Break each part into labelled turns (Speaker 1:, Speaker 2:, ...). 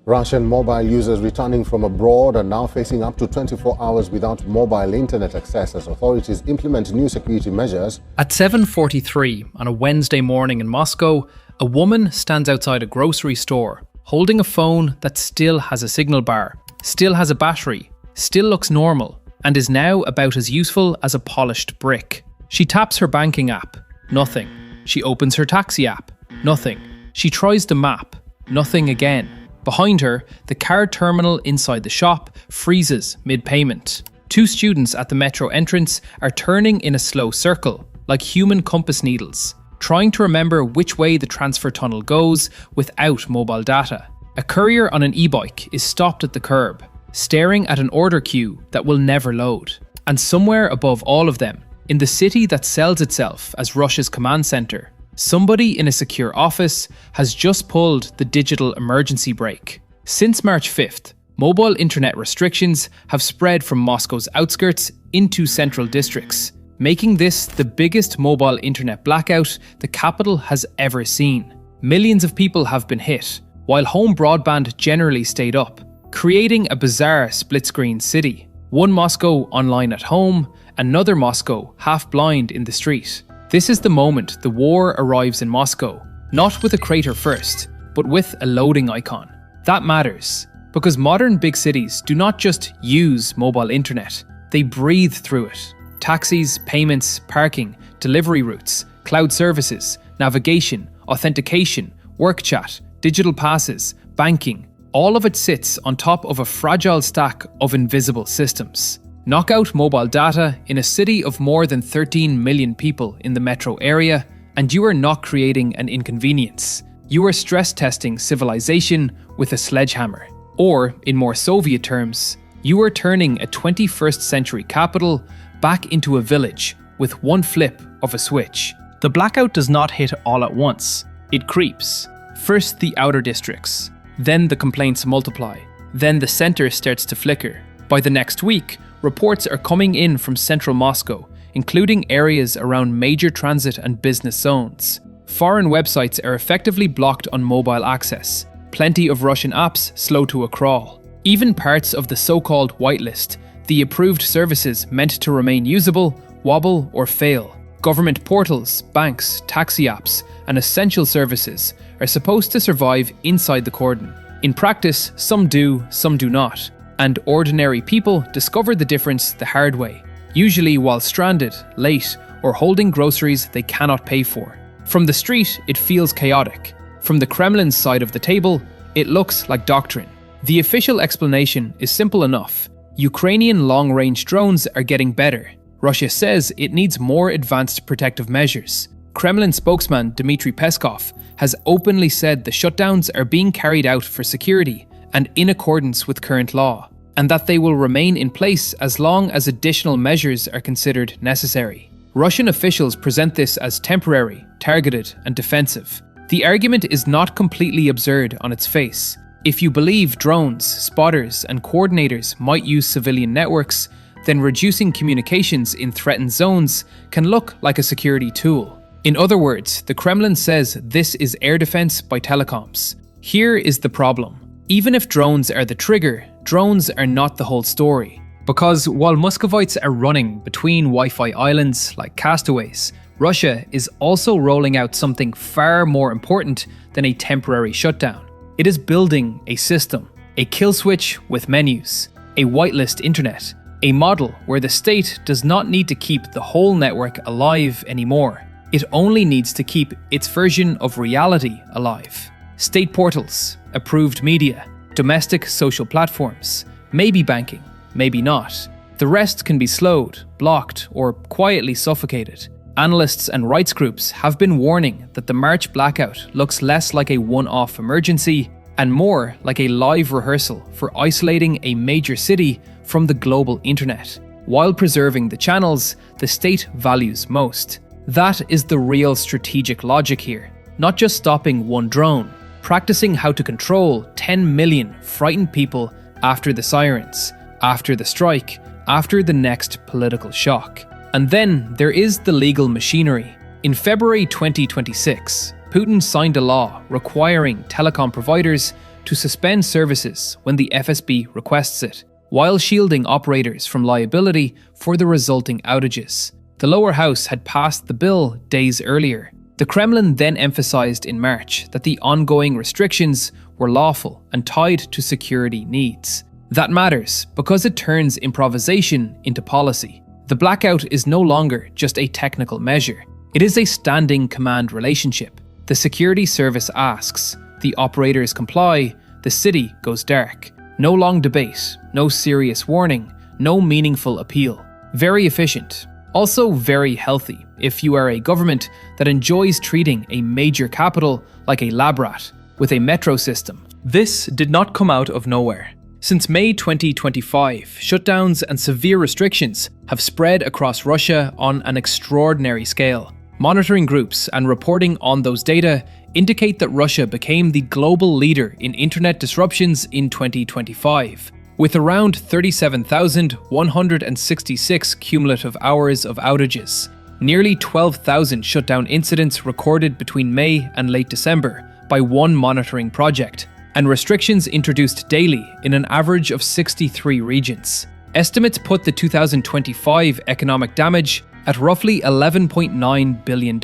Speaker 1: Russian mobile users returning from abroad are now facing up to 24 hours without mobile internet access as authorities implement new security measures.
Speaker 2: At 7:43 on a Wednesday morning in Moscow, a woman stands outside a grocery store, holding a phone that still has a signal bar, still has a battery, still looks normal, and is now about as useful as a polished brick. She taps her banking app, nothing. She opens her taxi app, nothing. She tries the map, nothing again. Behind her, the card terminal inside the shop freezes mid-payment. Two students at the metro entrance are turning in a slow circle, like human compass needles, trying to remember which way the transfer tunnel goes without mobile data. A courier on an e-bike is stopped at the curb, staring at an order queue that will never load. And somewhere above all of them, in the city that sells itself as Russia's command center, somebody in a secure office has just pulled the digital emergency brake. Since March 5th, mobile internet restrictions have spread from Moscow's outskirts into central districts, making this the biggest mobile internet blackout the capital has ever seen. Millions of people have been hit, while home broadband generally stayed up, creating a bizarre split-screen city. One Moscow online at home, another Moscow half-blind in the street. This is the moment the war arrives in Moscow, not with a crater first, but with a loading icon. That matters, because modern big cities do not just use mobile internet, they breathe through it. Taxis, payments, parking, delivery routes, cloud services, navigation, authentication, work chat, digital passes, banking, all of it sits on top of a fragile stack of invisible systems. Knock out mobile data in a city of more than 13 million people in the metro area, and you are not creating an inconvenience. You are stress testing civilization with a sledgehammer. Or, in more Soviet terms, you are turning a 21st century capital back into a village with one flip of a switch. The blackout does not hit all at once. It creeps. First the outer districts, then the complaints multiply, then the center starts to flicker. By the next week, reports are coming in from central Moscow, including areas around major transit and business zones. Foreign websites are effectively blocked on mobile access. Plenty of Russian apps slow to a crawl. Even parts of the so-called whitelist, the approved services meant to remain usable, wobble or fail. Government portals, banks, taxi apps, and essential services are supposed to survive inside the cordon. In practice, some do not. And ordinary people discover the difference the hard way, usually while stranded, late, or holding groceries they cannot pay for. From the street, it feels chaotic. From the Kremlin's side of the table, it looks like doctrine. The official explanation is simple enough. Ukrainian long-range drones are getting better. Russia says it needs more advanced protective measures. Kremlin spokesman Dmitry Peskov has openly said the shutdowns are being carried out for security and in accordance with current law, and that they will remain in place as long as additional measures are considered necessary. Russian officials present this as temporary, targeted, and defensive. The argument is not completely absurd on its face. If you believe drones, spotters, and coordinators might use civilian networks, then reducing communications in threatened zones can look like a security tool. In other words, the Kremlin says this is air defense by telecoms. Here is the problem. Even if drones are the trigger, drones are not the whole story. Because while Muscovites are running between Wi-Fi islands like castaways, Russia is also rolling out something far more important than a temporary shutdown. It is building a system, a kill switch with menus, a whitelist internet, a model where the state does not need to keep the whole network alive anymore. It only needs to keep its version of reality alive. State portals, approved media, domestic social platforms, maybe banking, maybe not. The rest can be slowed, blocked, or quietly suffocated. Analysts and rights groups have been warning that the March blackout looks less like a one-off emergency and more like a live rehearsal for isolating a major city from the global internet, while preserving the channels the state values most. That is the real strategic logic here, not just stopping one drone, practicing how to control 10 million frightened people after the sirens, after the strike, after the next political shock. And then there is the legal machinery. In February 2026, Putin signed a law requiring telecom providers to suspend services when the FSB requests it, while shielding operators from liability for the resulting outages. The lower house had passed the bill days earlier. The Kremlin then emphasized in March that the ongoing restrictions were lawful and tied to security needs. That matters because it turns improvisation into policy. The blackout is no longer just a technical measure. It is a standing command relationship. The security service asks, the operators comply, the city goes dark. No long debate, no serious warning, no meaningful appeal. Very efficient. Also very healthy if you are a government that enjoys treating a major capital like a lab rat with a metro system. This did not come out of nowhere. Since May 2025, shutdowns and severe restrictions have spread across Russia on an extraordinary scale. Monitoring groups and reporting on those data indicate that Russia became the global leader in internet disruptions in 2025, with around 37,166 cumulative hours of outages, nearly 12,000 shutdown incidents recorded between May and late December by one monitoring project, and restrictions introduced daily in an average of 63 regions. Estimates put the 2025 economic damage at roughly $11.9 billion.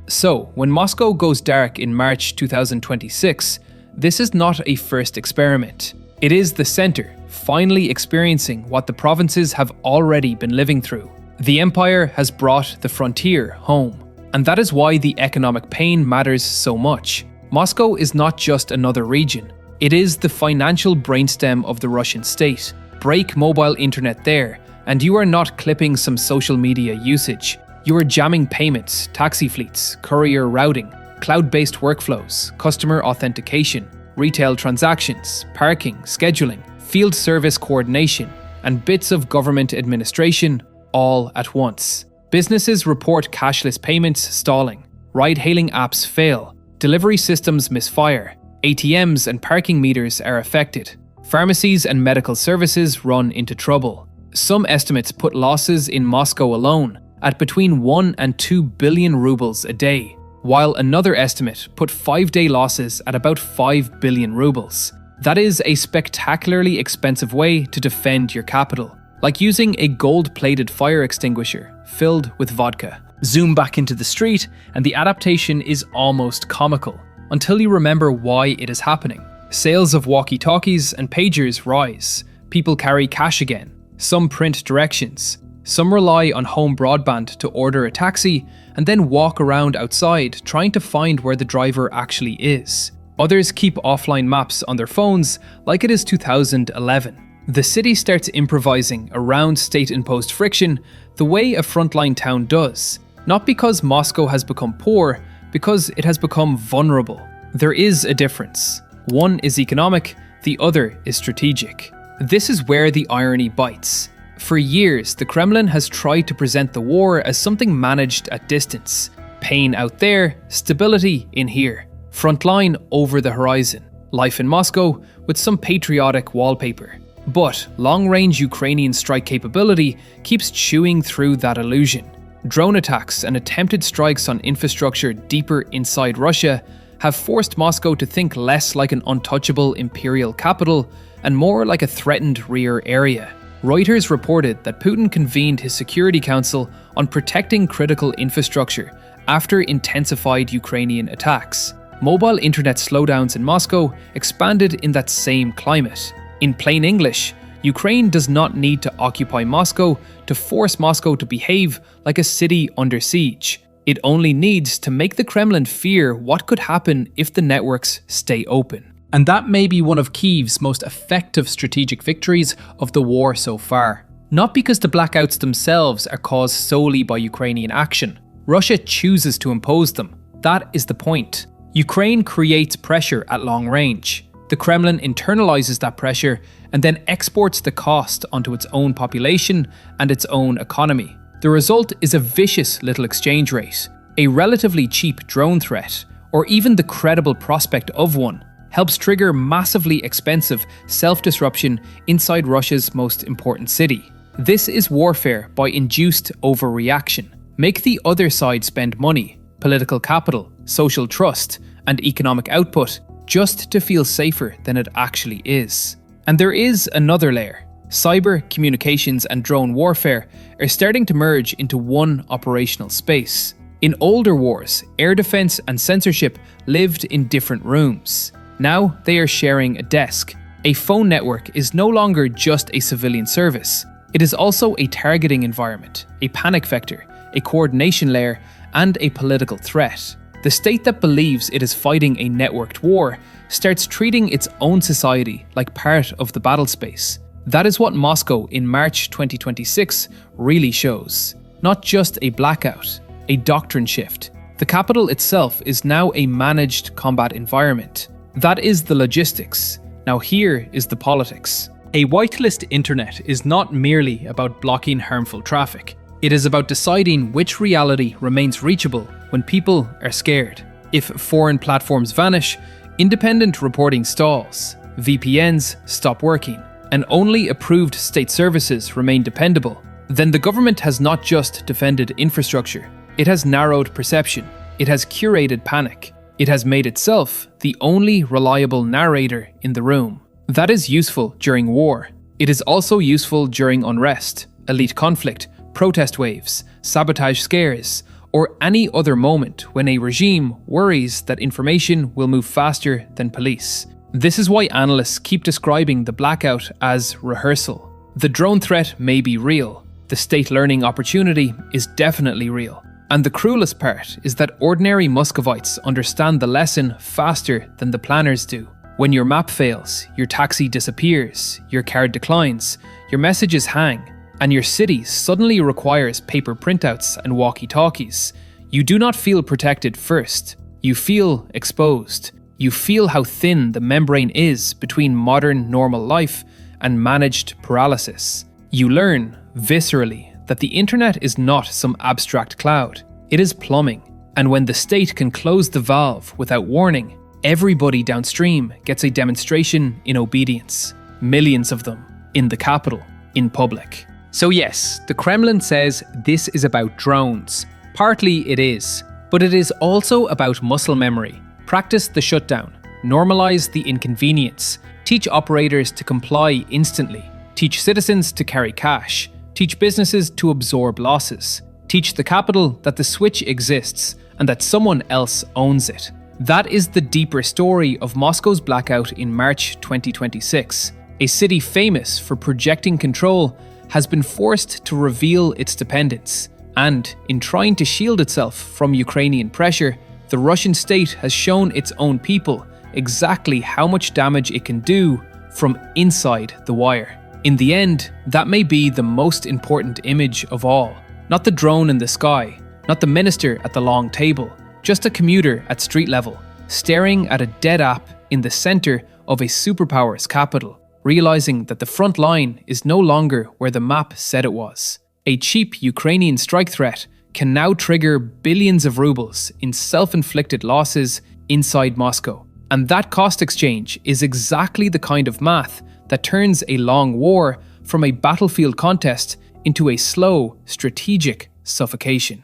Speaker 2: So, when Moscow goes dark in March 2026, this is not a first experiment. It is the center, finally experiencing what the provinces have already been living through. The empire has brought the frontier home. And that is why the economic pain matters so much. Moscow is not just another region. It is the financial brainstem of the Russian state. Break mobile internet there, and you are not clipping some social media usage. You are jamming payments, taxi fleets, courier routing, cloud-based workflows, customer authentication, retail transactions, parking, scheduling, field service coordination, and bits of government administration all at once. Businesses report cashless payments stalling, ride-hailing apps fail, delivery systems misfire, ATMs and parking meters are affected, pharmacies and medical services run into trouble. Some estimates put losses in Moscow alone at between 1 and 2 billion rubles a day, while another estimate put 5-day losses at about 5 billion rubles. That is a spectacularly expensive way to defend your capital, like using a gold-plated fire extinguisher filled with vodka. Zoom back into the street and the adaptation is almost comical, until you remember why it is happening. Sales of walkie-talkies and pagers rise. People carry cash again. Some print directions. Some rely on home broadband to order a taxi and then walk around outside trying to find where the driver actually is. Others keep offline maps on their phones like it is 2011. The city starts improvising around state-imposed friction the way a frontline town does, not because Moscow has become poor, because it has become vulnerable. There is a difference. One is economic, the other is strategic. This is where the irony bites. For years, the Kremlin has tried to present the war as something managed at distance. Pain out there, stability in here. Frontline over the horizon. Life in Moscow with some patriotic wallpaper. But long-range Ukrainian strike capability keeps chewing through that illusion. Drone attacks and attempted strikes on infrastructure deeper inside Russia have forced Moscow to think less like an untouchable imperial capital and more like a threatened rear area. Reuters reported that Putin convened his Security Council on protecting critical infrastructure after intensified Ukrainian attacks. Mobile internet slowdowns in Moscow expanded in that same climate. In plain English, Ukraine does not need to occupy Moscow to force Moscow to behave like a city under siege. It only needs to make the Kremlin fear what could happen if the networks stay open. And that may be one of Kyiv's most effective strategic victories of the war so far. Not because the blackouts themselves are caused solely by Ukrainian action. Russia chooses to impose them. That is the point. Ukraine creates pressure at long range. The Kremlin internalizes that pressure and then exports the cost onto its own population and its own economy. The result is a vicious little exchange rate. A relatively cheap drone threat, or even the credible prospect of one, helps trigger massively expensive self-disruption inside Russia's most important city. This is warfare by induced overreaction. Make the other side spend money, political capital, social trust, and economic output, just to feel safer than it actually is. And there is another layer. Cyber, communications, and drone warfare are starting to merge into one operational space. In older wars, air defense and censorship lived in different rooms. Now they are sharing a desk. A phone network is no longer just a civilian service. It is also a targeting environment, a panic vector, a coordination layer, and a political threat. The state that believes it is fighting a networked war starts treating its own society like part of the battle space. That is what Moscow in March 2026 really shows. Not just a blackout, a doctrine shift. The capital itself is now a managed combat environment. That is the logistics. Now here is the politics. A whitelist internet is not merely about blocking harmful traffic. It is about deciding which reality remains reachable when people are scared. If foreign platforms vanish, independent reporting stalls, VPNs stop working, and only approved state services remain dependable, then the government has not just defended infrastructure, it has narrowed perception, it has curated panic, it has made itself the only reliable narrator in the room. That is useful during war. It is also useful during unrest, elite conflict, protest waves, sabotage scares, or any other moment when a regime worries that information will move faster than police. This is why analysts keep describing the blackout as rehearsal. The drone threat may be real. The state learning opportunity is definitely real. And the cruelest part is that ordinary Muscovites understand the lesson faster than the planners do. When your map fails, your taxi disappears, your card declines, your messages hang, and your city suddenly requires paper printouts and walkie-talkies, you do not feel protected first. You feel exposed. You feel how thin the membrane is between modern normal life and managed paralysis. You learn, viscerally, that the internet is not some abstract cloud. It is plumbing. And when the state can close the valve without warning, everybody downstream gets a demonstration in obedience. Millions of them, in the capital, in public. So yes, the Kremlin says this is about drones. Partly it is, but it is also about muscle memory. Practice the shutdown, normalize the inconvenience, teach operators to comply instantly, teach citizens to carry cash, teach businesses to absorb losses, teach the capital that the switch exists and that someone else owns it. That is the deeper story of Moscow's blackout in March 2026. A city famous for projecting control has been forced to reveal its dependence, and in trying to shield itself from Ukrainian pressure, the Russian state has shown its own people exactly how much damage it can do from inside the wire. In the end, that may be the most important image of all. Not the drone in the sky, not the minister at the long table, just a commuter at street level, staring at a dead app in the center of a superpower's capital, realizing that the front line is no longer where the map said it was. A cheap Ukrainian strike threat can now trigger billions of rubles in self-inflicted losses inside Moscow. And that cost exchange is exactly the kind of math that turns a long war from a battlefield contest into a slow, strategic suffocation.